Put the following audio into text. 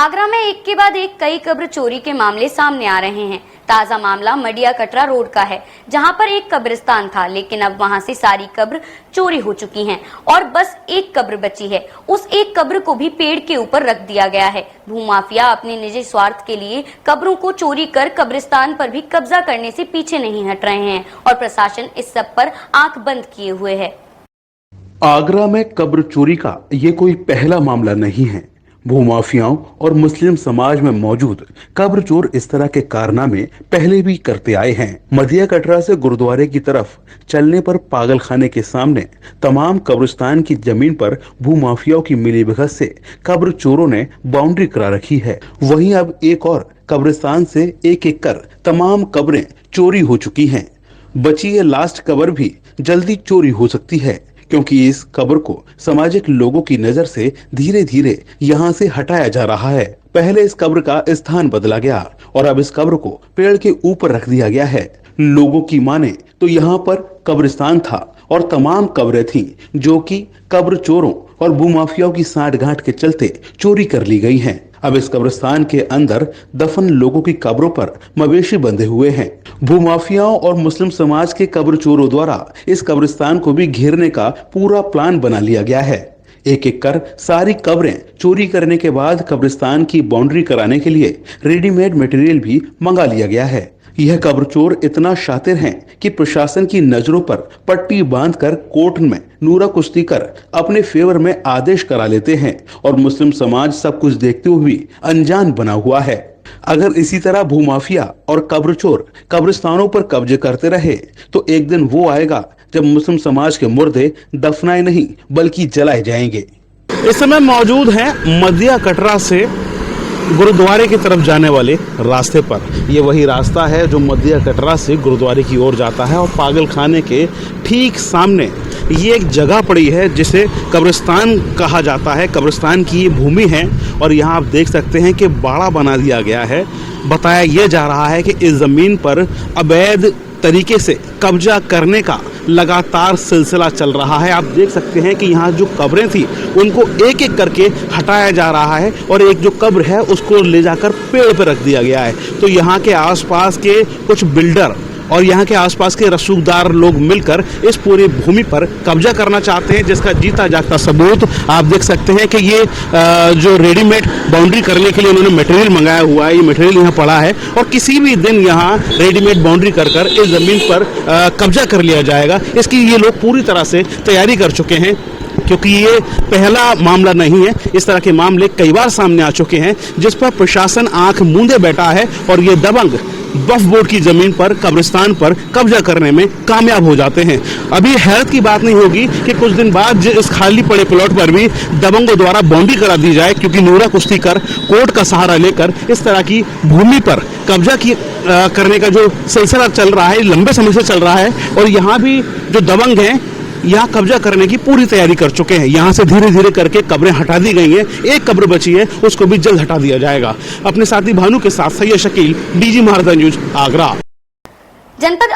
आगरा में एक के बाद एक कई कब्र चोरी के मामले सामने आ रहे हैं। ताजा मामला मडिया कटरा रोड का है, जहां पर एक कब्रिस्तान था, लेकिन अब वहां से सारी कब्र चोरी हो चुकी हैं और बस एक कब्र बची है। उस एक कब्र को भी पेड़ के ऊपर रख दिया गया है। भूमाफिया अपने निजी स्वार्थ के लिए कब्रों को चोरी कर कब्रिस्तान पर भी कब्जा करने से पीछे नहीं हट रहे हैं और प्रशासन इस सब पर आंख बंद किए हुए है। आगरा में कब्र चोरी का ये कोई पहला मामला नहीं है। भूमाफियाओं और मुस्लिम समाज में मौजूद कब्र चोर इस तरह के कारनामे पहले भी करते आए हैं। मडिया कटरा से गुरुद्वारे की तरफ चलने पर पागलखाने के सामने तमाम कब्रिस्तान की जमीन पर भूमाफियाओं की मिलीभगत से कब्र चोरों ने बाउंड्री करा रखी है। वहीं अब एक और कब्रिस्तान से एक एक कर तमाम कब्रें चोरी हो चुकी हैं। बची ये लास्ट कब्र भी जल्दी चोरी हो सकती है, क्योंकि इस कब्र को सामाजिक लोगों की नजर से धीरे धीरे यहाँ से हटाया जा रहा है। पहले इस कब्र का स्थान बदला गया और अब इस कब्र को पेड़ के ऊपर रख दिया गया है। लोगों की माने तो यहाँ पर कब्रिस्तान था और तमाम कब्रें थीं जो कि कब्र चोरों और भूमाफियाओं की सांठ-गांठ के चलते चोरी कर ली गई हैं। अब इस कब्रिस्तान के अंदर दफन लोगों की कब्रों पर मवेशी बंधे हुए हैं। भूमाफियाओं और मुस्लिम समाज के कब्र चोरों द्वारा इस कब्रिस्तान को भी घेरने का पूरा प्लान बना लिया गया है। एक एक कर सारी कब्रें चोरी करने के बाद कब्रिस्तान की बाउंड्री कराने के लिए रेडीमेड मटेरियल भी मंगा लिया गया है। यह कब्र चोर इतना शातिर हैं कि प्रशासन की नजरों पर पट्टी बांधकर कोर्ट में नूरा कुश्ती कर अपने फेवर में आदेश करा लेते हैं और मुस्लिम समाज सब कुछ देखते हुए अनजान बना हुआ है। अगर इसी तरह भूमाफिया और कब्र चोर कब्रिस्तानों पर कब्जे करते रहे तो एक दिन वो आएगा जब मुस्लिम समाज के मुर्दे दफनाए नहीं बल्कि जलाए जाएंगे। इस समय मौजूद हैं मडिया कटरा से गुरुद्वारे की तरफ जाने वाले रास्ते पर। ये वही रास्ता है जो मडिया कटरा से गुरुद्वारे की ओर जाता है और पागलखाने के ठीक सामने ये एक जगह पड़ी है जिसे कब्रिस्तान कहा जाता है। कब्रिस्तान की ये भूमि है और यहाँ आप देख सकते हैं कि बाड़ा बना दिया गया है। बताया यह जा रहा है कि इस जमीन पर अवैध तरीके से कब्जा करने का लगातार सिलसिला चल रहा है। आप देख सकते हैं कि यहाँ जो कब्रें थी उनको एक एक करके हटाया जा रहा है और एक जो कब्र है उसको ले जाकर पेड़ पर रख दिया गया है। तो यहाँ के आसपास के कुछ बिल्डर और यहाँ के आसपास के रसूखदार लोग मिलकर इस पूरी भूमि पर कब्जा करना चाहते हैं, जिसका जीता जागता सबूत आप देख सकते हैं कि ये जो रेडीमेड बाउंड्री करने के लिए उन्होंने मटेरियल मंगाया हुआ है, ये मटेरियल यहाँ पड़ा है और किसी भी दिन यहाँ रेडीमेड बाउंड्री कर इस जमीन पर कब्जा कर लिया जाएगा। इसकी ये लोग पूरी तरह से तैयारी कर चुके हैं, क्योंकि ये पहला मामला नहीं है। इस तरह के मामले कई बार सामने आ चुके हैं जिस पर प्रशासन आंख मूंदे बैठा है और ये दबंग वक्फ बोर्ड की जमीन पर कब्रिस्तान पर कब्जा करने में कामयाब हो जाते हैं। अभी हैरत की बात नहीं होगी कि कुछ दिन बाद इस खाली पड़े प्लॉट पर भी दबंगों द्वारा बाउंड्री करा दी जाए, क्योंकि नूरा कुश्ती कर कोर्ट का सहारा लेकर इस तरह की भूमि पर कब्जा करने का जो सिलसिला चल रहा है लंबे समय से चल रहा है और यहाँ भी जो दबंग हैं यहाँ कब्जा करने की पूरी तैयारी कर चुके हैं। यहाँ से धीरे धीरे करके कब्रें हटा दी गई हैं। एक कब्र बची है, उसको भी जल्द हटा दिया जाएगा। अपने साथी भानु के साथ सैयद शकील, डीजी महाराजा न्यूज, आगरा। जनपद